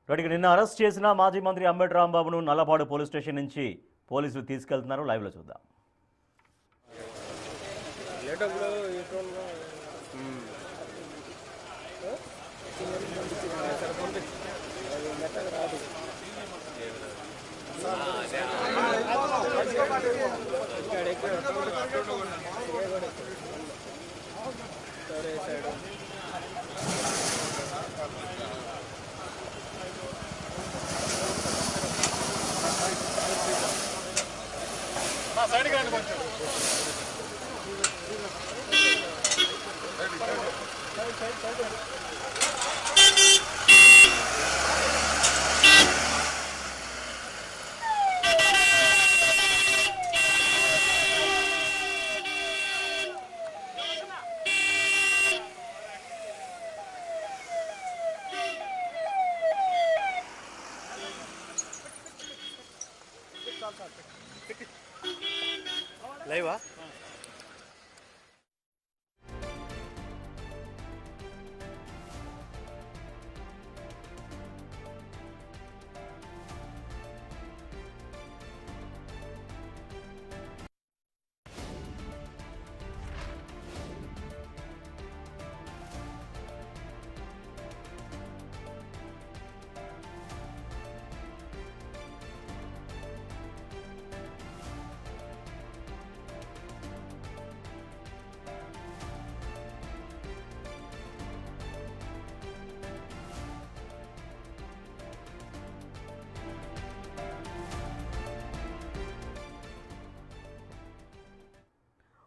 వాటికి నిన్న అరెస్ట్ చేసిన మాజీ మంత్రి అంబటి రాంబాబును నల్లపాడు పోలీస్ స్టేషన్ నుంచి పోలీసులు తీసుకెళ్తున్నారు. లైవ్లో చూద్దాం. లైవా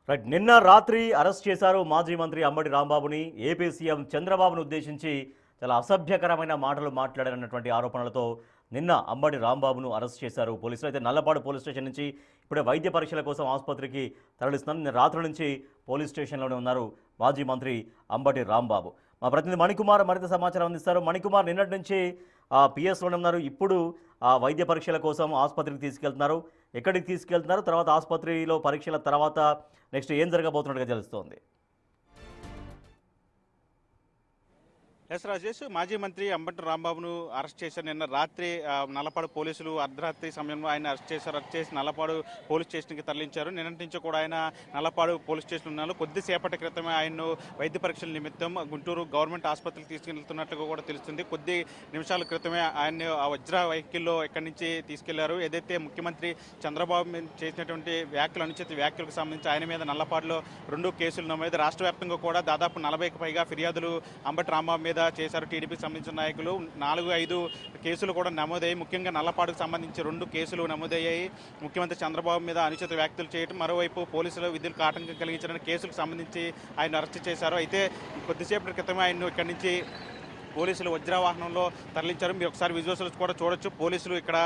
రైట్, నిన్న రాత్రి అరెస్ట్ చేశారు మాజీ మంత్రి అంబటి రాంబాబుని. ఏపీ సీఎం చంద్రబాబును ఉద్దేశించి చాలా అసభ్యకరమైన మాటలు మాట్లాడారన్నటువంటి ఆరోపణలతో నిన్న అంబటి రాంబాబును అరెస్ట్ చేశారు పోలీసులు. అయితే నల్లపాడు పోలీస్ స్టేషన్ నుంచి ఇప్పుడే వైద్య పరీక్షల కోసం ఆసుపత్రికి తరలిస్తున్నారు. నిన్న రాత్రి నుంచి పోలీస్ స్టేషన్లోనే ఉన్నారు మాజీ మంత్రి అంబటి రాంబాబు. మా ప్రతినిధి మణికుమార్ మరింత సమాచారం అందిస్తారు. మణికుమార్, నిన్నటి నుంచి పిఎస్లోనే ఉన్నారు. ఇప్పుడు వైద్య పరీక్షల కోసం ఆసుపత్రికి తీసుకెళ్తున్నారు. ఎక్కడికి తీసుకెళ్తున్నారు? తర్వాత ఆసుపత్రిలో పరీక్షల తర్వాత నెక్స్ట్ ఏం జరగబోతున్నట్టుగా తెలుస్తోంది? ఎస్ రాజేష్, మాజీ మంత్రి అంబటి రాంబాబును అరెస్ట్ చేశారు నిన్న రాత్రి. నల్లపాడు పోలీసులు అర్ధరాత్రి సమయంలో ఆయన అరెస్ట్ చేశారు. అరెస్ట్ చేసి నల్లపాడు పోలీస్ స్టేషన్కి తరలించారు. నిన్నటి నుంచి కూడా ఆయన నల్లపాడు పోలీస్ స్టేషన్ ఉన్నారు. కొద్దిసేపటి క్రితమే ఆయన్ను వైద్య పరీక్షల నిమిత్తం గుంటూరు గవర్నమెంట్ ఆసుపత్రికి తీసుకెళ్తున్నట్టుగా కూడా తెలుస్తుంది. కొద్ది నిమిషాల క్రితమే ఆయన్ని ఆ వజ్ర వెహికల్లో ఇక్కడి నుంచి తీసుకెళ్లారు. ఏదైతే ముఖ్యమంత్రి చంద్రబాబు మీద చేసినటువంటి వ్యాఖ్యలు, అనుచిత వ్యాఖ్యలకు సంబంధించి ఆయన మీద నల్లపాడులో 2 కేసులు నమోదు. రాష్ట్ర వ్యాప్తంగా కూడా దాదాపు 40కి పైగా ఫిర్యాదులు అంబటి రాంబాబు మీద చేశారు టీడీపీకి సంబంధించిన నాయకులు. 4-5 కేసులు కూడా నమోదయ్యాయి. ముఖ్యంగా నల్లపాడుకు సంబంధించి 2 కేసులు నమోదయ్యాయి. ముఖ్యమంత్రి చంద్రబాబు మీద అనుచిత వ్యాఖ్యలు చేయడం, మరోవైపు పోలీసులు విధులకు ఆటంకం కలిగించిన కేసులకు సంబంధించి ఆయన అరెస్ట్ చేశారు. అయితే కొద్దిసేపటి క్రితమే ఆయన ఇక్కడి నుంచి పోలీసులు వజ్ర వాహనంలో తరలించారు. మీరు ఒకసారి విజువల్స్ కూడా చూడొచ్చు. పోలీసులు ఇక్కడ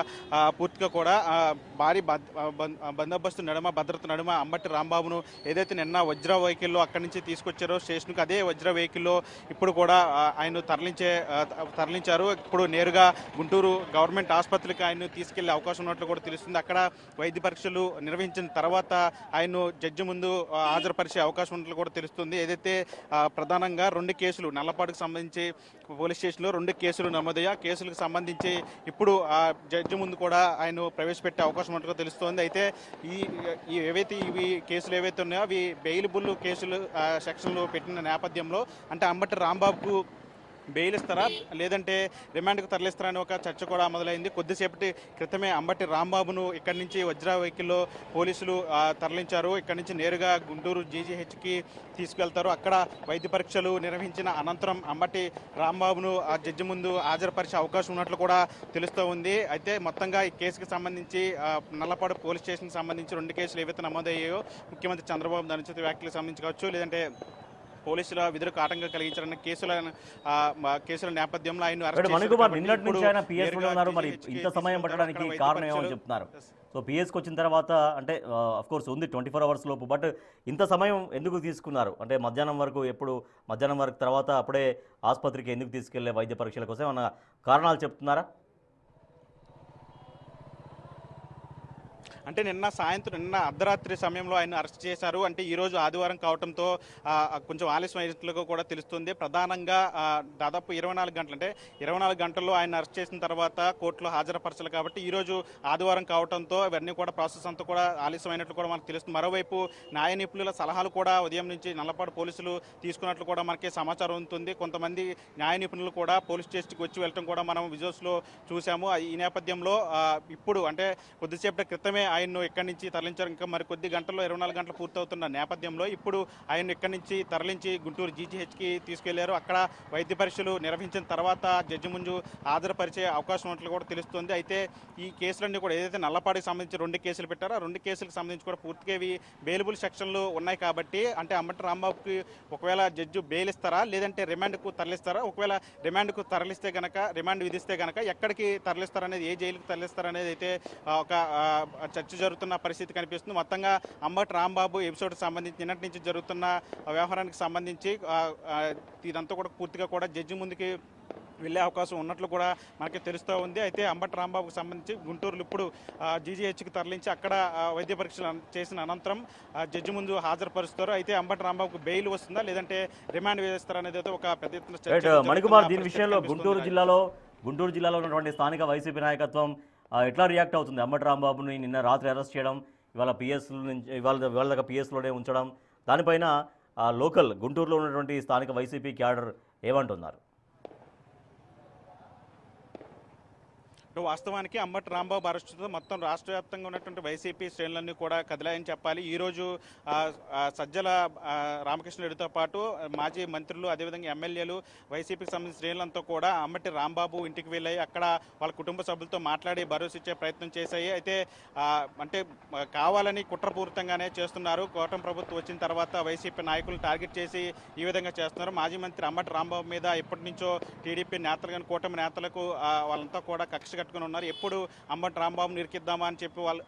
పూర్తిగా కూడా భారీ బందోబస్తు నడుమ, భద్రత నడుమ అంబటి రాంబాబును ఏదైతే నిన్న వజ్ర వెహికల్లో అక్కడి నుంచి తీసుకొచ్చారో స్టేషన్కి, అదే వజ్ర వెహికల్లో ఇప్పుడు కూడా ఆయన తరలించారు. ఇప్పుడు నేరుగా గుంటూరు గవర్నమెంట్ ఆసుపత్రికి ఆయన తీసుకెళ్లే అవకాశం ఉన్నట్లు కూడా తెలుస్తుంది. అక్కడ వైద్య పరీక్షలు నిర్వహించిన తర్వాత ఆయన జడ్జి ముందు హాజరుపరిచే అవకాశం ఉన్నట్లు కూడా తెలుస్తుంది. ఏదైతే ప్రధానంగా 2 కేసులు నల్లపాడుకు సంబంధించి పోలీస్ స్టేషన్లో 2 కేసులు నమోదయ్యాయి. కేసులకు సంబంధించి ఇప్పుడు ఆ జడ్జి ముందు కూడా ఆయన ప్రవేశపెట్టే అవకాశం ఉన్నట్టుగా తెలుస్తోంది. అయితే ఇవి కేసులు ఏవైతే ఉన్నాయో అవి బెయిలబుల్ కేసులు సెక్షన్లు పెట్టిన నేపథ్యంలో, అంటే అంబటి రాంబాబుకు బెయిల్ ఇస్తారా లేదంటే రిమాండ్కు తరలిస్తారా అని ఒక చర్చ కూడా మొదలైంది. కొద్దిసేపటి క్రితమే అంబటి రాంబాబును ఇక్కడి నుంచి వజ్ర వెహికల్లో పోలీసులు తరలించారు. ఇక్కడి నుంచి నేరుగా గుంటూరు జీజీహెచ్కి తీసుకెళ్తారు. అక్కడ వైద్య పరీక్షలు నిర్వహించిన అనంతరం అంబటి రాంబాబును ఆ జడ్జి ముందు హాజరుపరిచే అవకాశం ఉన్నట్లు కూడా తెలుస్తూ ఉంది. అయితే మొత్తంగా ఈ కేసుకు సంబంధించి నల్లపాడు పోలీస్ స్టేషన్కి సంబంధించి 2 కేసులు ఏవైతే నమోదయ్యాయో, ముఖ్యమంత్రి చంద్రబాబు అనుచిత వ్యాఖ్యలకు సంబంధించి కావచ్చు, లేదంటే పోలీసుల విధులకు ఆటంకం కలిగించారన్న కేసుల నేపథ్యంలో ఆయన నిన్నటి నుంచి ఆయన పిఎస్ ఉన్నారు. మరి ఇంత సమయం పట్టడానికి కారణం ఏమని చెప్తున్నారు? సో పిఎస్కి వచ్చిన తర్వాత అంటే అఫ్కోర్స్ ఉంది 24 అవర్స్ లోపు, బట్ ఇంత సమయం ఎందుకు తీసుకున్నారు? అంటే మధ్యాహ్నం వరకు తర్వాత అప్పుడే ఆసుపత్రికి ఎందుకు తీసుకెళ్లే వైద్య పరీక్షల కోసం ఏమన్నా కారణాలు చెప్తున్నారా? అంటే నిన్న అర్ధరాత్రి సమయంలో ఆయన అరెస్ట్ చేశారు. అంటే ఈ రోజు ఆదివారం కావడంతో కొంచెం ఆలస్యం అయినట్లుగా కూడా తెలుస్తుంది. ప్రధానంగా దాదాపు 24 గంటలు, అంటే 24 గంటల్లో ఆయన అరెస్ట్ చేసిన తర్వాత కోర్టులో హాజరుపరచాలి కాబట్టి ఈ రోజు ఆదివారం కావడంతో ఇవన్నీ కూడా ప్రాసెస్ అంతా కూడా ఆలస్యమైనట్లు కూడా మనకు తెలుస్తుంది. మరోవైపు న్యాయ నిపుణుల సలహాలు కూడా ఉదయం నుంచి నల్లపాడు పోలీసులు తీసుకున్నట్లు కూడా మనకి సమాచారం ఉంటుంది. కొంతమంది న్యాయ నిపుణులు కూడా పోలీస్ స్టేషన్కి వచ్చి వెళ్ళటం కూడా మనం విజువల్స్లో చూసాము. ఈ నేపథ్యంలో ఇప్పుడు అంటే కొద్దిసేపటి క్రితమే ఆయన్ను ఇక్కడి నుంచి తరలించారు. ఇంకా మరికొద్ది గంటల్లో 24 గంటలు పూర్తవుతున్న నేపథ్యంలో ఇప్పుడు ఆయన్ను ఇక్కడి నుంచి తరలించి గుంటూరు జీజీహెచ్కి తీసుకెళ్లారు. అక్కడ వైద్య పరీక్షలు నిర్వహించిన తర్వాత జడ్జి ముందు హాజరుపరిచే అవకాశం ఉన్నట్లు కూడా తెలుస్తుంది. అయితే ఈ కేసులన్నీ కూడా ఏదైతే నల్లపాడికి సంబంధించి 2 కేసులు పెట్టారో ఆ 2 కేసులకు సంబంధించి కూడా పూర్తిగా ఇవి బెయిలబుల్ సెక్షన్లు ఉన్నాయి కాబట్టి అంటే అంబటి రాంబాబుకి ఒకవేళ జడ్జి బెయిల్ ఇస్తారా లేదంటే రిమాండ్కు తరలిస్తారా, ఒకవేళ రిమాండ్కు తరలిస్తే గనక రిమాండ్ విధిస్తే గనక ఎక్కడికి తరలిస్తారనేది, ఏ జైలుకు తరలిస్తారనేది అయితే ఒక చర్చ జరుగుతున్న పరిస్థితి కనిపిస్తుంది. మొత్తంగా అంబటి రాంబాబు ఎపిసోడ్కి సంబంధించి నిన్నటి నుంచి జరుగుతున్న వ్యవహారానికి సంబంధించి ఇదంతా కూడా పూర్తిగా కూడా జడ్జి ముందుకి వెళ్ళే అవకాశం ఉన్నట్లు కూడా మనకి తెలుస్తూ ఉంది. అయితే అంబటి రాంబాబుకు సంబంధించి గుంటూరులో ఇప్పుడు జీజీహెచ్కి తరలించి అక్కడ వైద్య పరీక్షలు చేసిన అనంతరం జడ్జి ముందు హాజరుపరుస్తారు. అయితే అంబటి రాంబాబుకు బెయిల్ వస్తుందా లేదంటే రిమాండ్ విధిస్తారనేది అయితే ఒక పెద్ద ఎత్తున మణికుమార్, దీని విషయంలో గుంటూరు జిల్లాలో ఉన్నటువంటి స్థానిక వైసీపీ నాయకత్వం ఎట్లా రియాక్ట్ అవుతుంది? అంబటి రాంబాబుని నిన్న రాత్రి అరెస్ట్ చేయడం, ఇవాళ పిఎస్ల నుంచి ఇవాళ దాకా పిఎస్లోనే ఉంచడం, దానిపైన లోకల్ గుంటూరులో ఉన్నటువంటి స్థానిక వైసీపీ క్యాడర్ ఏమంటున్నారు? వాస్తవానికి అంబటి రాంబాబు అరెస్టుతో మొత్తం రాష్ట్ర వ్యాప్తంగా ఉన్నటువంటి వైసీపీ శ్రేణులన్నీ కూడా కదిలాయని చెప్పాలి. ఈరోజు సజ్జల రామకృష్ణరెడ్డితో పాటు మాజీ మంత్రులు, అదేవిధంగా ఎమ్మెల్యేలు, వైసీపీకి సంబంధించిన శ్రేణులంతా కూడా అంబటి రాంబాబు ఇంటికి వెళ్ళాయి. అక్కడ వాళ్ళ కుటుంబ సభ్యులతో మాట్లాడి భరోసా ఇచ్చే ప్రయత్నం చేశాయి. అయితే అంటే కావాలని కుట్రపూరితంగానే చేస్తున్నారు. కూటమి ప్రభుత్వం వచ్చిన తర్వాత వైసీపీ నాయకులు టార్గెట్ చేసి ఈ విధంగా చేస్తున్నారు. మాజీ మంత్రి అంబటి రాంబాబు మీద ఎప్పటి నుంచో టీడీపీ నేతలు కానీ కూటమి నేతలకు వాళ్ళంతా కూడా కక్ష కట్టుకుని ఉన్నారు. ఎప్పుడు అంబటి రాంబాబును ఇరికిద్దామా అని చెప్పి వాళ్ళు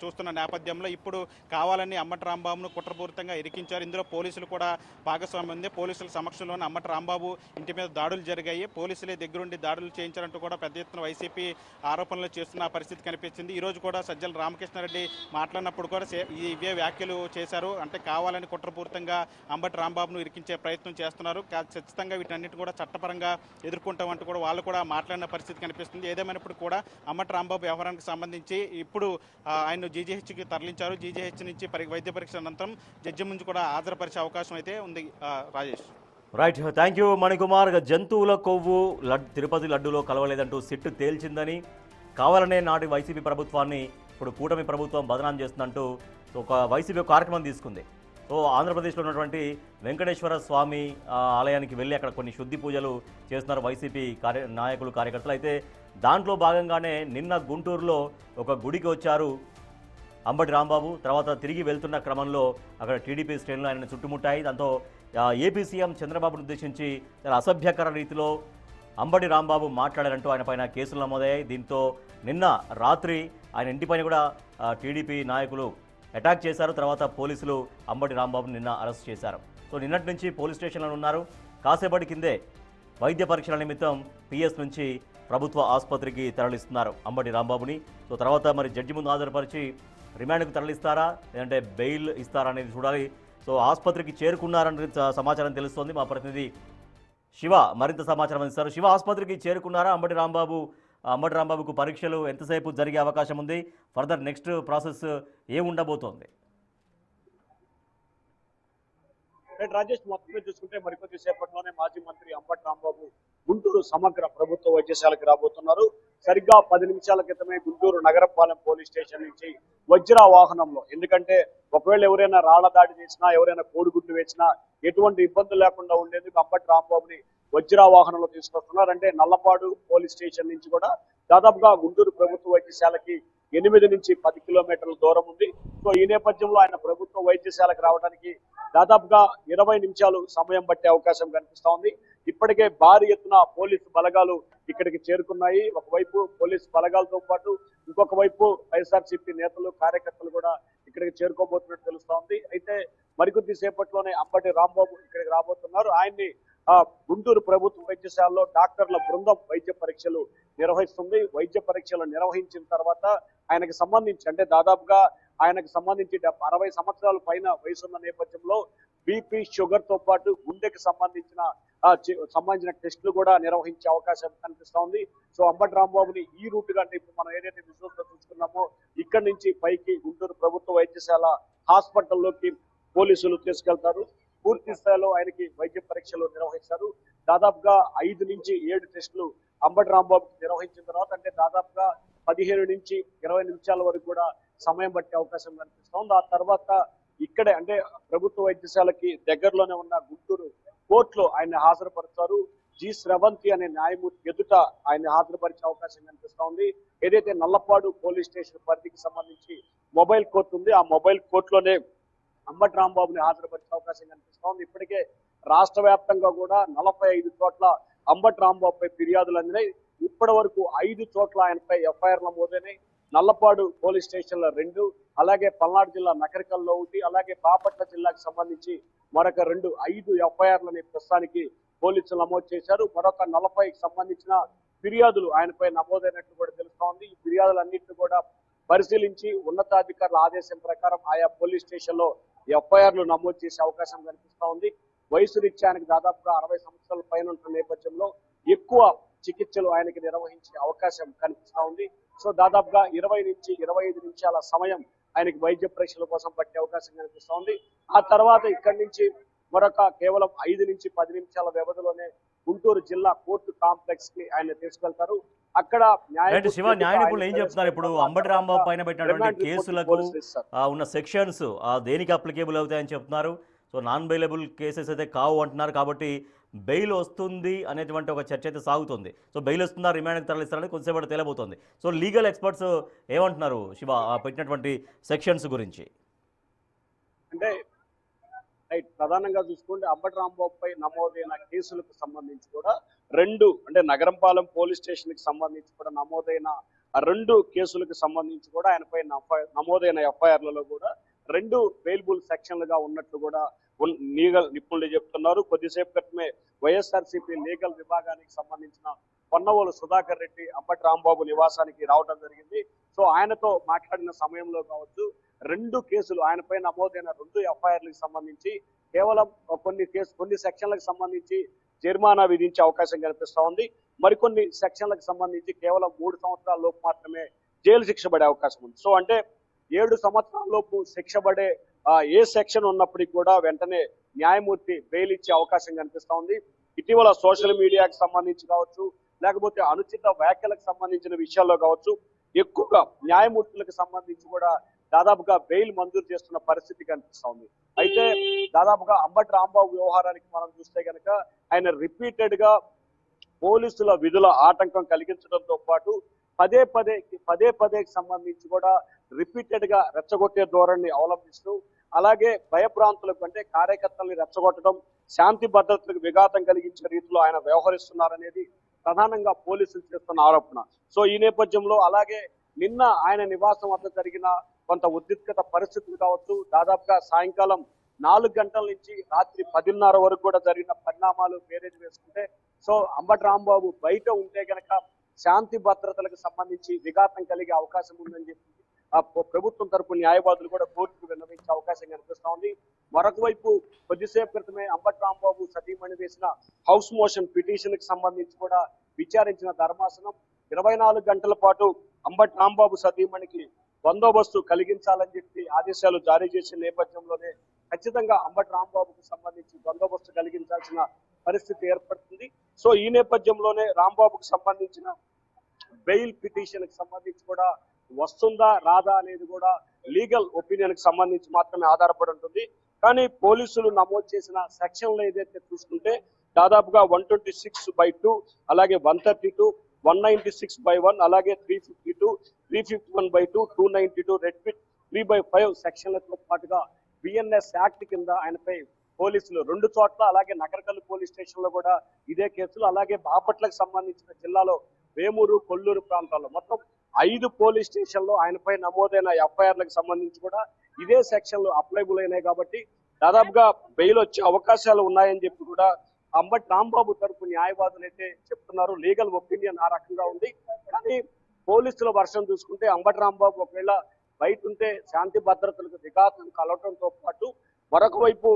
చూస్తున్న నేపథ్యంలో ఇప్పుడు కావాలని అంబటి రాంబాబును కుట్రపూరితంగా ఇరికించారు. ఇందులో పోలీసులు కూడా భాగస్వామ్యం ఉంది. పోలీసుల సమక్షంలోనే అంబటి రాంబాబు ఇంటి మీద దాడులు జరిగాయి. పోలీసులే దగ్గరుండి దాడులు చేయించారంటూ కూడా పెద్ద ఎత్తున వైసీపీ ఆరోపణలు చేస్తున్న పరిస్థితి కనిపించింది. ఈ రోజు కూడా సజ్జల రామకృష్ణారెడ్డి మాట్లాడినప్పుడు కూడా ఇవే వ్యాఖ్యలు చేశారు. అంటే కావాలని కుట్రపూరితంగా అంబటి రాంబాబును ఇరికించే ప్రయత్నం చేస్తున్నారు. ఖచ్చితంగా వీటన్నిటి కూడా చట్టపరంగా ఎదుర్కొంటామంటూ కూడా వాళ్ళు కూడా మాట్లాడిన పరిస్థితి కనిపిస్తుంది. ఏదేమైనప్పుడు కూడా అంబటి రాంబాబు వ్యవహారానికి సంబంధించి ఇప్పుడు ఆయన జీజీహెచ్కి తరలించారు. జీజీహెచ్ నుంచి వైద్య పరీక్ష అనంతరం జడ్జి ముందు కూడా హాజరుపరిచే అవకాశం అయితే ఉంది. Rajesh, right, thank you Manikumar. జంతువుల కొవ్వు తిరుపతి లడ్డూలో కలవలేదంటూ సిట్టు తేల్చిందని, కావాలనే నాటి వైసీపీ ప్రభుత్వాన్ని ఇప్పుడు కూటమి ప్రభుత్వం బదనాం చేస్తుందంటూ ఒక వైసీపీ కార్యక్రమం తీసుకుంది. సో ఆంధ్రప్రదేశ్లో ఉన్నటువంటి వెంకటేశ్వర స్వామి ఆలయానికి వెళ్ళి అక్కడ కొన్ని శుద్ధి పూజలు చేస్తున్నారు వైసీపీ నాయకులు, కార్యకర్తలు. అయితే దాంట్లో భాగంగానే నిన్న గుంటూరులో ఒక గుడికి వచ్చారు అంబటి రాంబాబు. తర్వాత తిరిగి వెళ్తున్న క్రమంలో అక్కడ టీడీపీ శ్రేణులు ఆయనను చుట్టుముట్టాయి. దాంతో ఏపీ సీఎం చంద్రబాబును ఉద్దేశించి చాలా అసభ్యకర రీతిలో అంబటి రాంబాబు మాట్లాడారంటూ ఆయన పైన కేసులు నమోదయ్యాయి. దీంతో నిన్న రాత్రి ఆయన ఇంటిపైన కూడా టీడీపీ నాయకులు అటాక్ చేశారు. తర్వాత పోలీసులు అంబటి రాంబాబుని నిన్న అరెస్ట్ చేశారు. సో నిన్నటి నుంచి పోలీస్ స్టేషన్లో ఉన్నారు. కాసేపటి కిందే వైద్య పరీక్షల నిమిత్తం పిఎస్ నుంచి ప్రభుత్వ ఆసుపత్రికి తరలిస్తున్నారు అంబటి రాంబాబుని. సో తర్వాత మరి జడ్జి ముందు హాజరుపరిచి రిమాండ్కు తరలిస్తారా లేదంటే బెయిల్ ఇస్తారా అనేది చూడాలి. సో ఆసుపత్రికి చేరుకున్నారని సమాచారం తెలుస్తోంది. మా ప్రతినిధి శివ మరింత సమాచారం అందిస్తారు. శివ, ఆసుపత్రికి చేరుకున్నారా అంబటి రాంబాబుకు పరీక్షలు ఎంతసేపు జరిగే అవకాశం ఉంది? ఫర్దర్ నెక్స్ట్ ప్రాసెస్ ఏముండబోతోంది? రాజేష్, మొత్తం చూసుకుంటే మరికొద్ది సేపట్లోనే మాజీ మంత్రి అంబటి రాంబాబు గుంటూరు సమగ్ర ప్రభుత్వ వైద్యశాలకు రాబోతున్నారు. సరిగ్గా 10 నిమిషాల క్రితమే గుంటూరు నగరపాలెం పోలీస్ స్టేషన్ నుంచి వజ్రా వాహనంలో, ఎందుకంటే ఒకవేళ ఎవరైనా రాళ్ల దాడి చేసినా, ఎవరైనా కోడిగుడ్లు వేసినా ఎటువంటి ఇబ్బందులు లేకుండా ఉండేందుకు అంబటి రాంబాబుని వజ్రా వాహనంలో తీసుకొస్తున్నారు. అంటే నల్లపాడు పోలీస్ స్టేషన్ నుంచి కూడా దాదాపుగా గుంటూరు ప్రభుత్వ వైద్యశాలకి 8 నుంచి 10 కిలోమీటర్ల దూరం ఉంది. సో ఈ నేపథ్యంలో ఆయన ప్రభుత్వ వైద్యశాలకు రావడానికి దాదాపుగా 20 నిమిషాలు సమయం పట్టే అవకాశం కనిపిస్తా ఉంది. ఇప్పటికే భారీ ఎత్తున పోలీసు బలగాలు ఇక్కడికి చేరుకున్నాయి. ఒకవైపు పోలీసు బలగాలతో పాటు ఇంకొక వైపు వైఎస్ఆర్సీపీ నేతలు, కార్యకర్తలు కూడా ఇక్కడికి చేరుకోబోతున్నట్టు తెలుస్తా ఉంది. అయితే మరికొద్ది సేపట్లోనే అంబటి రాంబాబు ఇక్కడికి రాబోతున్నారు. ఆయన్ని గుంటూరు ప్రభుత్వ వైద్యశాలలో డాక్టర్ల బృందం వైద్య పరీక్షలు నిర్వహిస్తుంది. వైద్య పరీక్షలు నిర్వహించిన తర్వాత ఆయనకు సంబంధించి అంటే దాదాపుగా ఆయనకు సంబంధించి 60 సంవత్సరాల పైన వయసున్న నేపథ్యంలో బీపీ షుగర్ తో పాటు గుండెకి సంబంధించిన టెస్టులు కూడా నిర్వహించే అవకాశం కనిపిస్తా ఉంది. సో అంబటి రాంబాబుని ఈ రూట్ గా అంటే ఇప్పుడు మనం ఏదైతే విజువల్స్ లో చూసుకున్నామో ఇక్కడి నుంచి పైకి గుంటూరు ప్రభుత్వ వైద్యశాల హాస్పిటల్లోకి పోలీసులు తీసుకెళ్తారు. పూర్తి స్థాయిలో ఆయనకి వైద్య పరీక్షలు నిర్వహిస్తారు. దాదాపుగా 5 నుంచి 7 టెస్టులు అంబటి రాంబాబుకి నిర్వహించిన తర్వాత అంటే దాదాపుగా 15 నుంచి 20 నిమిషాల వరకు కూడా సమయం పట్టే అవకాశం కనిపిస్తా ఉంది. ఆ తర్వాత ఇక్కడే అంటే ప్రభుత్వ వైద్యశాలకి దగ్గరలోనే ఉన్న గుంటూరు కోర్టులో ఆయన హాజరుపరుస్తారు. జి స్రవంతి అనే న్యాయమూర్తి ఎదుట ఆయన హాజరుపరిచే అవకాశం కనిపిస్తా ఉంది. ఏదైతే నల్లపాడు పోలీస్ స్టేషన్ పరిధికి సంబంధించి మొబైల్ కోర్టు ఉంది, ఆ మొబైల్ కోర్టులోనే అంబటి రాంబాబుని హాజరుపరిచే అవకాశం కనిపిస్తా ఉంది. ఇప్పటికే రాష్ట్ర వ్యాప్తంగా కూడా 45 చోట్ల అంబటి రాంబాబుపై ఫిర్యాదులు అందినాయి. ఇప్పటి వరకు 5 చోట్ల ఆయనపై ఎఫ్ఐఆర్ నమోదైనాయి. నల్లపాడు పోలీస్ స్టేషన్లో 2, అలాగే పల్నాడు జిల్లా నకరికల్లో 1, అలాగే బాపట్ల జిల్లాకు సంబంధించి మరొక 5 ఎఫ్ఐఆర్లని ప్రస్తుతానికి పోలీసులు నమోదు చేశారు. మరొక 40కి సంబంధించిన ఫిర్యాదులు ఆయనపై నమోదైనట్లు కూడా తెలుస్తా ఉంది. ఈ ఫిర్యాదులన్నింటినీ కూడా పరిశీలించి ఉన్నతాధికారుల ఆదేశం ప్రకారం ఆయా పోలీస్ స్టేషన్లో ఎఫ్ఐఆర్లు నమోదు చేసే అవకాశం కనిపిస్తా ఉంది. వయసు రీత్యా ఆయనకు దాదాపుగా 60 సంవత్సరాల పైన ఉంటున్న నేపథ్యంలో ఎక్కువ చికిత్సలు ఆయనకి నిర్వహించే అవకాశం కనిపిస్తా ఉంది. సో దాదాపుగా 20 నుంచి 25 నిమిషాల సమయం ఆయనకి వైద్య పరీక్షల కోసం పట్టే అవకాశం కనిపిస్తా ఉంది. ఆ తర్వాత ఇక్కడి నుంచి మరొక కేవలం 5 నుంచి 10 నిమిషాల వ్యవధిలోనే గుంటూరు జిల్లా కోర్టు కాంప్లెక్స్ కి ఆయన తీసుకెళ్తారు. అక్కడ శివ న్యాయ నిపుణులు ఏం చెప్తున్నారు? ఇప్పుడు అంబటి రాంబాబు పైన పెట్టినటువంటి కేసులకు ఉన్న సెక్షన్స్ దేనికి అప్లికేబుల్ అవుతాయని చెప్తున్నారు. సో నాన్ బెయిలబుల్ కేసెస్ అయితే కావు అంటున్నారు. కాబట్టి బెయిల్ వస్తుంది అనేటువంటి ఒక చర్చ అయితే సాగుతుంది. సో బెయిల్ వస్తుందా, రిమాండ్కి తరలిస్తారని కొంతసేపు తెలియబోతుంది. సో లీగల్ ఎక్స్పర్ట్స్ ఏమంటున్నారు శివ పెట్టినటువంటి సెక్షన్స్ గురించి? అంటే ప్రధానంగా చూసుకుంటే అంబటి రాంబాబుపై నమోదైన కేసులకు సంబంధించి కూడా 2 అంటే నగరంపాలెం పోలీస్ స్టేషన్ కి సంబంధించి కూడా నమోదైన 2 కేసులకు సంబంధించి కూడా ఆయనపై నమోదైన ఎఫ్ఐఆర్లలో కూడా 2 బెయిలబుల్ సెక్షన్లుగా ఉన్నట్లు కూడా లీగల్ నిపుణులు చెప్తున్నారు. కొద్దిసేపు క్రితమే వైఎస్ఆర్సీపీ లీగల్ విభాగానికి సంబంధించిన పొన్నవోలు సుధాకర్ రెడ్డి అంబటి రాంబాబు నివాసానికి రావడం జరిగింది. సో ఆయనతో మాట్లాడిన సమయంలో కావచ్చు 2 కేసులు ఆయనపై నమోదైన 2 ఎఫ్ఐఆర్లకు సంబంధించి కేవలం కొన్ని సెక్షన్లకు సంబంధించి జరిమానా విధించే అవకాశం కనిపిస్తా ఉంది. మరికొన్ని సెక్షన్లకు సంబంధించి కేవలం 3 సంవత్సరాల లోపు మాత్రమే జైలు శిక్ష పడే అవకాశం ఉంది. సో అంటే 7 సంవత్సరాల లోపు శిక్ష పడే ఏ సెక్షన్ ఉన్నప్పటికీ కూడా వెంటనే న్యాయమూర్తి బెయిల్ ఇచ్చే అవకాశం కనిపిస్తా ఉంది. ఇటీవల సోషల్ మీడియాకి సంబంధించి కావచ్చు, లేకపోతే అనుచిత వ్యాఖ్యలకు సంబంధించిన విషయాల్లో కావచ్చు, ఎక్కువగా న్యాయమూర్తులకు సంబంధించి కూడా దాదాపుగా బెయిల్ మంజూరు చేస్తున్న పరిస్థితి కనిపిస్తా ఉంది. అయితే దాదాపుగా అంబటి రాంబాబు వ్యవహారానికి మనం చూస్తే కనుక ఆయన రిపీటెడ్ గా పోలీసుల విధుల ఆటంకం కలిగించడంతో పాటు పదే పదేకి సంబంధించి కూడా రిపీటెడ్ గా రెచ్చగొట్టే ధోరణిని అవలంబిస్తూ, అలాగే భయభ్రాంతులకు అంటే కార్యకర్తల్ని రెచ్చగొట్టడం, శాంతి భద్రతలకు విఘాతం కలిగించే రీతిలో ఆయన వ్యవహరిస్తున్నారనేది ప్రధానంగా పోలీసులు చేస్తున్న ఆరోపణ. సో ఈ నేపథ్యంలో అలాగే నిన్న ఆయన నివాసం వద్ద జరిగిన కొంత ఉద్రిక్తత పరిస్థితులు కావచ్చు, దాదాపుగా సాయంకాలం 4 గంటల నుంచి రాత్రి 10:30 వరకు కూడా జరిగిన పరిణామాలు బేరేజ్ వేసుకుంటే, సో అంబటి రాంబాబు బయట ఉంటే గనక శాంతి భద్రతలకు సంబంధించి విఘాతం కలిగే అవకాశం ఉందని చెప్పి ప్రభుత్వం తరపు న్యాయవాదులు కూడా కోర్టుకు విన్నవించే అవకాశం కనిపిస్తా ఉంది. మరొక వైపు కొద్దిసేపు క్రితమే అంబటి రాంబాబు సతీమణి వేసిన హౌస్ మోషన్ పిటిషన్ కి సంబంధించి కూడా విచారించిన ధర్మాసనం 24 గంటల పాటు అంబటి రాంబాబు సతీమణికి బందోబస్తు కలిగించాలని చెప్పి ఆదేశాలు జారీ చేసిన నేపథ్యంలోనే ఖచ్చితంగా అంబటి రాంబాబుకు సంబంధించి బందోబస్తు కలిగించాల్సిన పరిస్థితి ఏర్పడుతుంది. సో ఈ నేపథ్యంలోనే రాంబాబుకు సంబంధించిన బెయిల్ పిటిషన్ కి సంబంధించి కూడా వస్తుందా రాదా అనేది కూడా లీగల్ ఒపీనియన్ కి సంబంధించి మాత్రమే ఆధారపడి ఉంటుంది. కానీ పోలీసులు నమోదు చేసిన సెక్షన్లు ఏదైతే చూసుకుంటే దాదాపుగా 126/2, అలాగే 132, 196/1, అలాగే 352, 351/2, 292, రెడ్ పిట్ 3/5 సెక్షన్లతో పాటుగా బిఎన్ఎస్ యాక్ట్ కింద ఆయనపై పోలీసులు 2 చోట్ల, అలాగే నగరకల్లు పోలీస్ స్టేషన్ లో కూడా ఇదే కేసులు, అలాగే బాపట్లకు సంబంధించిన జిల్లాలో వేమూరు, కొల్లూరు ప్రాంతాల్లో మొత్తం 5 పోలీస్ స్టేషన్లో ఆయనపై నమోదైన ఎఫ్ఐఆర్లకు సంబంధించి కూడా ఇదే సెక్షన్లు అప్లైబుల్ అయినాయి. కాబట్టి దాదాపుగా బెయిల్ వచ్చే అవకాశాలు ఉన్నాయని చెప్పి కూడా అంబటి రాంబాబు తరపు న్యాయవాదులు అయితే చెప్తున్నారు. లీగల్ ఒపీనియన్ ఆ రకంగా ఉంది. కానీ పోలీసుల వర్షం చూసుకుంటే అంబటి రాంబాబు ఒకవేళ బయట ఉంటే శాంతి భద్రతలకు విఘాతం కలవటంతో పాటు మరొక వైపు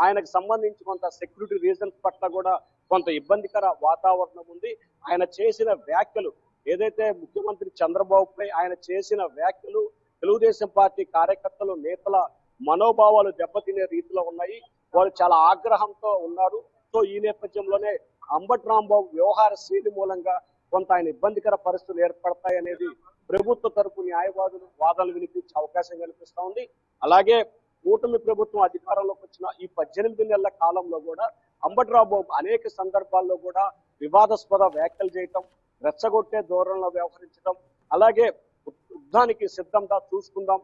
ఆయనకు సంబంధించి కొంత సెక్యూరిటీ రీజన్స్ పట్ల కూడా కొంత ఇబ్బందికర వాతావరణం ఉంది. ఆయన చేసిన వ్యాఖ్యలు ఏదైతే ముఖ్యమంత్రి చంద్రబాబుపై ఆయన చేసిన వ్యాఖ్యలు తెలుగుదేశం పార్టీ కార్యకర్తలు నేతల మనోభావాలు దెబ్బతినే రీతిలో ఉన్నాయి. వాళ్ళు చాలా ఆగ్రహంతో ఉన్నారు. సో ఈ నేపథ్యంలోనే అంబటి రాంబాబు వ్యవహార శైలి మూలంగా కొంత ఆయన ఇబ్బందికర పరిస్థితులు ఏర్పడతాయనేది ప్రభుత్వ తరపు న్యాయవాదులు వాదనలు వినిపించే అవకాశం కనిపిస్తా ఉంది. అలాగే కూటమి ప్రభుత్వం అధికారంలోకి వచ్చిన ఈ 18 నెలల కాలంలో కూడా అంబటి రాంబాబు అనేక సందర్భాల్లో కూడా వివాదాస్పద వ్యాఖ్యలు చేయటం, రెచ్చగొట్టే ధోరణిలో వ్యవహరించడం, అలాగే యుద్ధానికి సిద్ధంగా చూసుకుందాం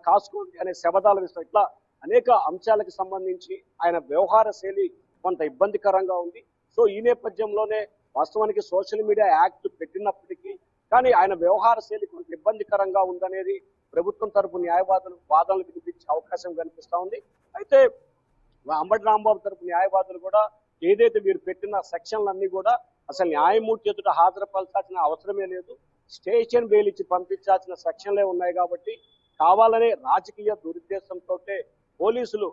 కాసుకోండి అనే శబదాలు ఇస్తాం. ఇట్లా అనేక అంశాలకు సంబంధించి ఆయన వ్యవహార శైలి కొంత ఇబ్బందికరంగా ఉంది. సో ఈ నేపథ్యంలోనే వాస్తవానికి సోషల్ మీడియా యాక్ట్ పెట్టినప్పటికీ కానీ ఆయన వ్యవహార శైలి కొంత ఇబ్బందికరంగా ఉందనేది ప్రభుత్వం తరపు న్యాయవాదులు వాదనలు వినిపించే అవకాశం కనిపిస్తా ఉంది. అయితే అంబటి రాంబాబు తరపు న్యాయవాదులు కూడా ఏదైతే మీరు పెట్టిన సెక్షన్లన్నీ కూడా అసలు న్యాయమూర్తి ఎదుట హాజరుపరచాల్సిన అవసరమే లేదు, స్టేషన్ బెయిల్ ఇచ్చి పంపించాల్సిన సెక్షన్లే ఉన్నాయి కాబట్టి కావాలనే రాజకీయ దురుద్దేశంతో పోలీసులు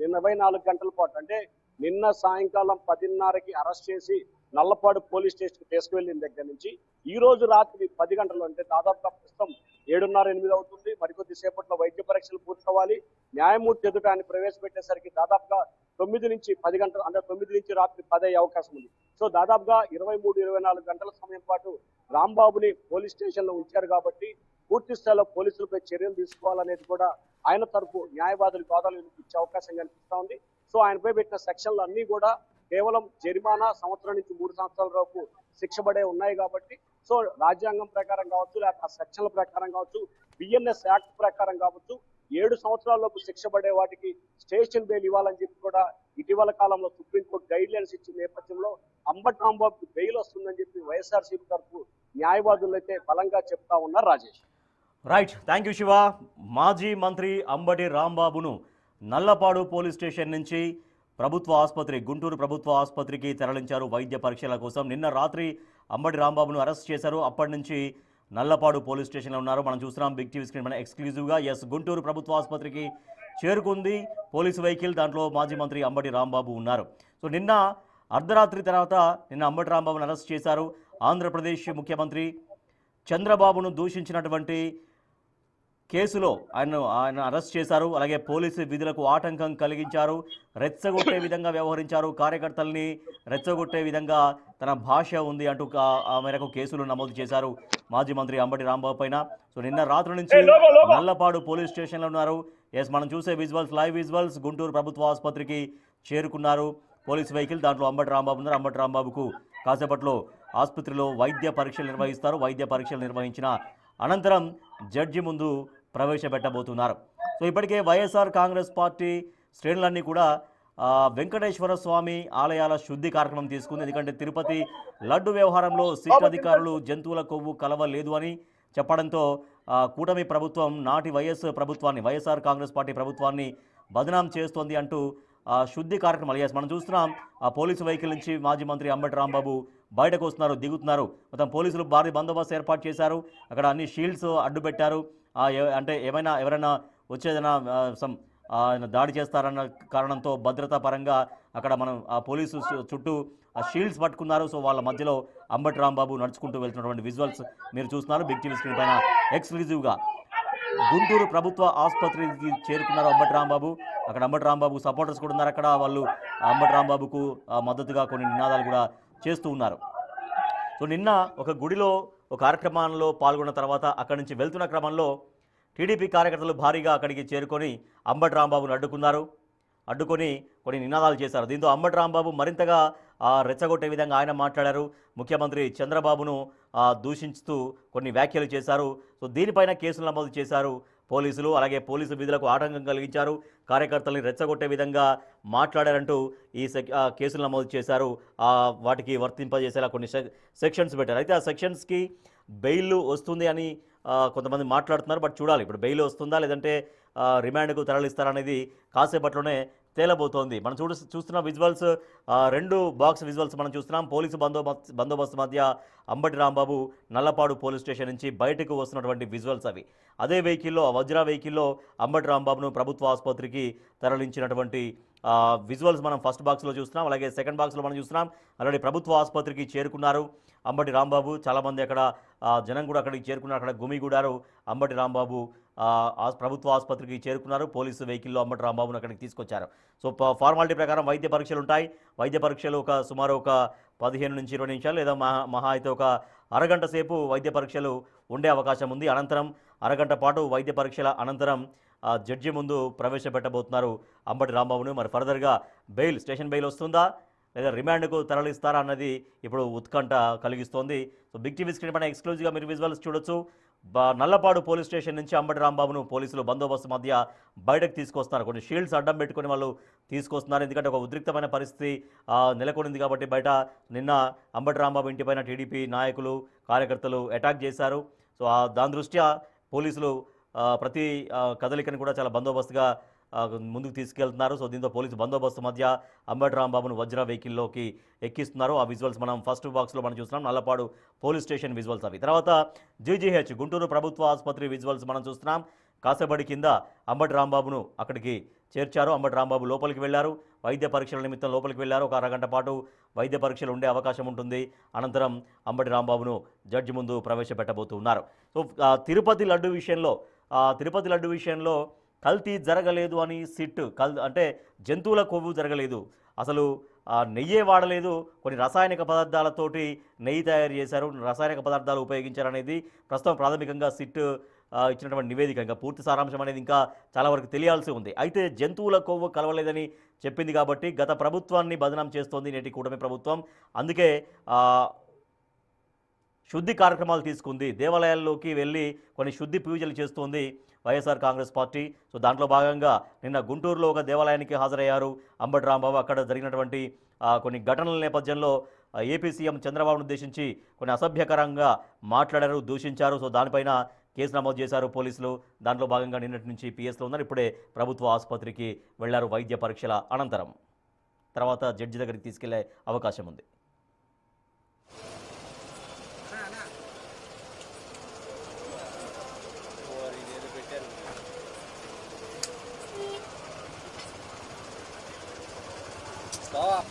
24 గంటల పాటు అంటే నిన్న సాయంకాలం 10:30కి అరెస్ట్ చేసి నల్లపాడు పోలీస్ స్టేషన్ తీసుకువెళ్ళిన దగ్గర నుంచి ఈ రోజు రాత్రి 10 గంటలు అంటే దాదాపుగా ప్రస్తుతం 7:30-8 అవుతుంది. మరికొద్ది సేపట్లో వైద్య పరీక్షలు పూర్తవ్వాలి. న్యాయమూర్తి ఎదుట ఆయన ప్రవేశపెట్టేసరికి దాదాపుగా 9 నుంచి 10 గంటలు అంటే 9 నుంచి రాత్రి 10 అయ్యే అవకాశం ఉంది. సో దాదాపుగా 23-24 గంటల సమయం పాటు రాంబాబుని పోలీస్ స్టేషన్ లో ఉంచారు కాబట్టి పూర్తి స్థాయిలో పోలీసులపై చర్యలు తీసుకోవాలనేది కూడా ఆయన తరపు న్యాయవాదులు వాదనలు ఇచ్చే అవకాశం కనిపిస్తా ఉంది. సో ఆయనపై పెట్టిన సెక్షన్లు అన్ని కూడా కేవలం జరిమానా సంవత్సరం నుంచి 3 సంవత్సరాల వరకు శిక్ష పడే ఉన్నాయి కాబట్టి సో రాజ్యాంగం ప్రకారం కావచ్చు, లేకపోతే ఆ సెక్షన్ల ప్రకారం కావచ్చు, బిఎన్ఎస్ యాక్ట్ ప్రకారం కావచ్చు 7 సంవత్సరాలలోపు శిక్ష పడే వాటికి స్టేషన్ బెయిల్ ఇవ్వాలని చెప్పి కూడా ఇటీవల కాలంలో సుప్రీంకోర్టు గైడ్ లైన్స్ ఇచ్చిన నేపథ్యంలో అంబటి రాంబాబుకి బెయిల్ వస్తుందని చెప్పి వైఎస్ఆర్సీపీ తరఫు న్యాయవాదులు అయితే బలంగా చెప్తా ఉన్నారు. Rajesh. Right, thank you Shiva. మాజీ మంత్రి అంబటి రాంబాబును నల్లపాడు పోలీస్ స్టేషన్ నుంచి ప్రభుత్వ ఆసుపత్రి గుంటూరు ప్రభుత్వ ఆసుపత్రికి తరలించారు వైద్య పరీక్షల కోసం. నిన్న రాత్రి అంబటి రాంబాబును అరెస్ట్ చేశారు. అప్పటి నుంచి నల్లపాడు పోలీస్ స్టేషన్లో ఉన్నారు. మనం చూస్తున్నాం బిగ్ టీవీ స్క్రీన్ పైన ఎక్స్క్లూజివ్గా. గుంటూరు ప్రభుత్వ ఆసుపత్రికి చేరుకుంది పోలీసు వెహికల్. దాంట్లో మాజీ మంత్రి అంబటి రాంబాబు ఉన్నారు. సో నిన్న అర్ధరాత్రి తర్వాత అంబటి రాంబాబును అరెస్ట్ చేశారు. ఆంధ్రప్రదేశ్ ముఖ్యమంత్రి చంద్రబాబును దూషించినటువంటి కేసులో ఆయన అరెస్ట్ చేశారు. అలాగే పోలీసు విధులకు ఆటంకం కలిగించారు, రెచ్చగొట్టే విధంగా వ్యవహరించారు, కార్యకర్తల్ని రెచ్చగొట్టే విధంగా తన భాష ఉంది అంటూ ఆ మేరకు కేసులు నమోదు చేశారు మాజీ మంత్రి అంబటి రాంబాబు పైన. సో నిన్న రాత్రి నుంచి నల్లపాడు పోలీస్ స్టేషన్లో ఉన్నారు. మనం చూసే విజువల్స్, లైవ్ విజువల్స్. గుంటూరు ప్రభుత్వ ఆసుపత్రికి చేరుకున్నారు పోలీసు వెహికల్. దాంట్లో అంబటి రాంబాబు ఉన్నారు. అంబటి రాంబాబుకు కాసేపట్లో ఆసుపత్రిలో వైద్య పరీక్షలు నిర్వహిస్తారు. వైద్య పరీక్షలు నిర్వహించిన అనంతరం జడ్జి ముందు ప్రవేశపెట్టబోతున్నారు. సో ఇప్పటికే వైఎస్ఆర్ కాంగ్రెస్ పార్టీ శ్రేణులన్నీ కూడా వెంకటేశ్వర స్వామి ఆలయాల శుద్ధి కార్యక్రమం తీసుకుంది. ఎందుకంటే తిరుపతి లడ్డు వ్యవహారంలో సిట్ అధికారులు జంతువుల కొవ్వు కలవలేదు అని చెప్పడంతో కూటమి ప్రభుత్వం నాటి వైఎస్ఆర్ కాంగ్రెస్ పార్టీ ప్రభుత్వాన్ని బదనాం చేస్తోంది అంటూ శుద్ధి కార్యక్రమాలు మనం చూస్తున్నాం. ఆ పోలీసు వెహికల్ నుంచి మాజీ మంత్రి అంబటి రాంబాబు బయటకు వస్తున్నారు, దిగుతున్నారు. మొత్తం పోలీసులు భారీ బందోబస్తు ఏర్పాటు చేశారు. అక్కడ అన్ని షీల్డ్స్ అడ్డు పెట్టారు. అంటే ఎవరైనా వచ్చేదైనా దాడి చేస్తారన్న కారణంతో భద్రతా పరంగా అక్కడ మనం ఆ పోలీసు చుట్టూ ఆ షీల్డ్స్ పట్టుకున్నారు. సో వాళ్ళ మధ్యలో అంబటి రాంబాబు నడుచుకుంటూ వెళ్తున్నటువంటి విజువల్స్ మీరు చూస్తున్నారు బిగ్ టీవీ స్క్రీన్ పైన ఎక్స్క్లూజివ్గా. గుంటూరు ప్రభుత్వ ఆసుపత్రికి చేరుకున్నారు అంబటి రాంబాబు. అక్కడ అంబటి రాంబాబు సపోర్టర్స్ కూడా ఉన్నారు. అక్కడ వాళ్ళు అంబటి రాంబాబుకు మద్దతుగా కొన్ని నినాదాలు కూడా చేస్తూ ఉన్నారు. సో నిన్న ఒక గుడిలో ఒక కార్యక్రమంలో పాల్గొన్న తర్వాత అక్కడి నుంచి వెళ్తున్న క్రమంలో టీడీపీ కార్యకర్తలు భారీగా అక్కడికి చేరుకొని అంబటి రాంబాబును అడ్డుకొని కొన్ని నినాదాలు చేశారు. దీంతో అంబటి రాంబాబు మరింతగా రెచ్చగొట్టే విధంగా ఆయన మాట్లాడారు. ముఖ్యమంత్రి చంద్రబాబును దూషిస్తూ కొన్ని వ్యాఖ్యలు చేశారు. సో దీనిపైన కేసులు నమోదు చేశారు పోలీసులు. అలాగే పోలీసు విధులకు ఆటంకం కలిగించారు, కార్యకర్తల్ని రెచ్చగొట్టే విధంగా మాట్లాడారంటూ ఈ కేసులు నమోదు చేశారు. వాటికి వర్తింపజేసేలా కొన్ని సెక్షన్స్ పెట్టారు. అయితే ఆ సెక్షన్స్కి బెయిల్ వస్తుంది అని కొంతమంది మాట్లాడుతున్నారు. బట్ చూడాలి ఇప్పుడు బెయిల్ వస్తుందా లేదంటే రిమాండ్కు తరలిస్తారనేది కాసేపట్లోనే తేలబోతోంది. మనం చూస్తున్న విజువల్స్, 2 బాక్స్ విజువల్స్ మనం చూస్తున్నాం. పోలీసు బందోబస్తు మధ్య అంబటి రాంబాబు నల్లపాడు పోలీస్ స్టేషన్ నుంచి బయటకు వస్తున్నటువంటి విజువల్స్ అవి. అదే వెహికల్లో, వజ్రా వెహికల్లో అంబటి రాంబాబును ప్రభుత్వ ఆసుపత్రికి తరలించినటువంటి విజువల్స్ మనం ఫస్ట్ బాక్స్లో చూస్తున్నాం. అలాగే సెకండ్ బాక్స్లో మనం చూస్తున్నాం. ఆల్రెడీ ప్రభుత్వ ఆసుపత్రికి చేరుకున్నారు అంబటి రాంబాబు. చాలామంది అక్కడ జనం కూడా అక్కడికి చేరుకున్నారు. అక్కడ గుమిగూడారు. అంబటి రాంబాబు ప్రభుత్వ ఆసుపత్రికి చేరుకున్నారు. పోలీసు వెహికల్లో అంబటి రాంబాబును అక్కడికి తీసుకొచ్చారు. సో ఫార్మాలిటీ ప్రకారం వైద్య పరీక్షలు ఉంటాయి. వైద్య పరీక్షలు సుమారు ఒక 15 నుంచి 20 నిమిషాలు లేదా మహా అయితే ఒక అరగంట సేపు వైద్య పరీక్షలు ఉండే అవకాశం ఉంది. అనంతరం అరగంట పాటు వైద్య పరీక్షల అనంతరం జడ్జి ముందు ప్రవేశపెట్టబోతున్నారు అంబటి రాంబాబును. మరి ఫర్దర్గా స్టేషన్ బెయిల్ వస్తుందా లేదా రిమాండ్కు తరలిస్తారా అన్నది ఇప్పుడు ఉత్కంఠ కలిగిస్తోంది. సో బిగ్ టీవీ స్క్రీన్ పైన ఎక్స్క్లూజివ్గా మీరు విజువల్స్ చూడొచ్చు. నల్లపాడు పోలీస్ స్టేషన్ నుంచి అంబటి రాంబాబును పోలీసులు బందోబస్తు మధ్య బయటకు తీసుకొస్తున్నారు. కొన్ని షీల్డ్స్ అడ్డం పెట్టుకుని వాళ్ళు తీసుకొస్తున్నారు. ఎందుకంటే ఒక ఉద్రిక్తమైన పరిస్థితి నెలకొనింది కాబట్టి బయట నిన్న అంబటి రాంబాబు ఇంటిపైన టీడీపీ నాయకులు, కార్యకర్తలు అటాక్ చేశారు. సో దాని దృష్ట్యా పోలీసులు ప్రతి కదలికను కూడా చాలా బందోబస్తుగా ముందుకు తీసుకెళ్తున్నారు. సో దీంతో పోలీసు బందోబస్తు మధ్య అంబటి రాంబాబును వజ్రా వెహికల్లోకి ఎక్కిస్తున్నారు. ఆ విజువల్స్ మనం ఫస్ట్ బాక్స్లో మనం చూస్తున్నాం. నల్లపాడు పోలీస్ స్టేషన్ విజువల్స్ అవి. తర్వాత జీజీహెచ్ గుంటూరు ప్రభుత్వ ఆసుపత్రి విజువల్స్ మనం చూస్తున్నాం. కాసేపటి కింద అంబటి రాంబాబును అక్కడికి చేర్చారు. అంబటి రాంబాబు లోపలికి వెళ్లారు. వైద్య పరీక్షల నిమిత్తం లోపలికి వెళ్లారు. ఒక అరగంట పాటు వైద్య పరీక్షలు ఉండే అవకాశం ఉంటుంది. అనంతరం అంబటి రాంబాబును జడ్జి ముందు ప్రవేశపెట్టబోతున్నారు. సో తిరుపతి లడ్డు విషయంలో కల్తీ జరగలేదు అని సిట్ అంటే జంతువుల కొవ్వు జరగలేదు, అసలు నెయ్యే వాడలేదు, కొన్ని రసాయనిక పదార్థాలతోటి నెయ్యి తయారు చేశారు, రసాయనిక పదార్థాలు ఉపయోగించారనేది ప్రస్తుతం ప్రాథమికంగా సిట్ ఇచ్చినటువంటి నివేదిక. ఇంకా పూర్తి సారాంశం అనేది ఇంకా చాలా వరకు తెలియాల్సి ఉంది. అయితే జంతువుల కొవ్వు కలవలేదని చెప్పింది కాబట్టి గత ప్రభుత్వాన్ని బదనాం చేస్తోంది నేటి కూటమి ప్రభుత్వం. అందుకే శుద్ధి కార్యక్రమాలు తీసుకుంది. దేవాలయాల్లోకి వెళ్ళి కొన్ని శుద్ధి పూజలు చేస్తోంది వైఎస్ఆర్ కాంగ్రెస్ పార్టీ. సో దాంట్లో భాగంగా నిన్న గుంటూరులో ఒక దేవాలయానికి హాజరయ్యారు అంబటి రాంబాబు. అక్కడ జరిగినటువంటి కొన్ని ఘటనల నేపథ్యంలో ఏపీ సీఎం చంద్రబాబును ఉద్దేశించి కొన్ని అసభ్యకరంగా మాట్లాడారు, దూషించారు. సో దానిపైన కేసు నమోదు చేశారు పోలీసులు. దాంట్లో భాగంగా నిన్నటి నుంచి పిఎస్లో ఉన్నారు. ఇప్పుడే ప్రభుత్వ ఆసుపత్రికి వెళ్లారు వైద్య పరీక్షల అనంతరం. తర్వాత జడ్జి దగ్గరికి తీసుకెళ్లే అవకాశం ఉంది. Stop.